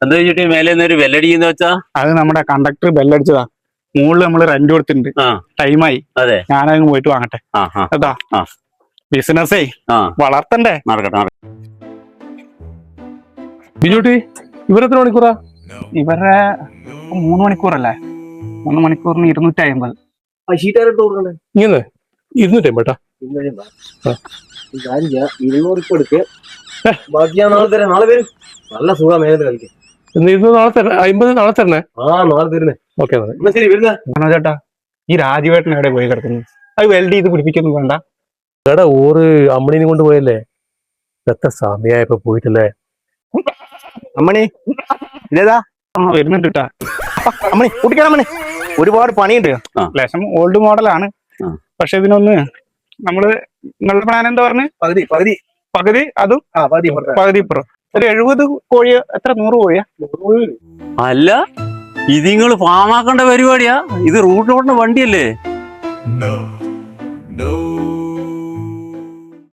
എന്താ വെച്ചിട്ട് മേലെ ഒരു ബെല്ലടിക്കുന്ന വെച്ചാ അത് നമ്മുടെ കണ്ടക്ടർ ബെല്ലടിച്ചതാ. മുകളിൽ നമ്മള് റെന്റ് കൊടുത്തിട്ടുണ്ട്. ടൈമായി. അതെ, ഞാനങ്ങ് പോയിട്ട് വാങ്ങട്ടെ. അതാ ബിസിനസ്സേ വളർത്തണ്ടേ. ബിജുട്ടി, ഇവരെത്ര മണിക്കൂറാ? ഇവരുടെ 3 മണിക്കൂറല്ലേ? 3 മണിക്കൂറിന് 250. ഇങ്ങനെ 250. 200 ഇപ്പൊ എടുക്കുക. ബാക്കി ഞാൻ നാളെ തരാം. നാളെ വരും. നല്ല സുഖം മേലത്ത് കളിക്കും. 50 നാളെ തരണേ. നാളെ തരുന്നേ. ഓക്കെ ശരി വരുന്ന ചേട്ടാ, ഈ രാജുവേട്ടൻ എവിടെ പോയി കിടക്കുന്നു? അത് വെൽഡ് ചെയ്ത് പിടിപ്പിക്കൊന്നും വേണ്ട. എടാ, ഓറ് അമ്മണിനെ കൊണ്ട് പോയല്ലേ? എത്ര സമയമായപ്പോ പോയിട്ടല്ലേ? അമ്മണി ഇതേതാ? വരുന്നുണ്ട് കേട്ടാ. അമ്മണി കുട്ടിക്കാൻ അമ്മണി. ഒരുപാട് പണിയുണ്ട്. ലേശം ഓൾഡ് മോഡലാണ്. പക്ഷെ ഇതിനൊന്ന് നമ്മള് നിങ്ങളുടെ പ്ലാൻ എന്താ പറഞ്ഞ്? പകുതി അതും പകുതി ഇപ്പുറം. ഒരു 70 കോഴി. എത്ര? 100 കോഴിയാ? അല്ല, ഇത് നിങ്ങള് ഫാമാക്കേണ്ട പരിപാടിയാ. ഇത് റൂട്ടിലോട്ടുള്ള വണ്ടിയല്ലേ?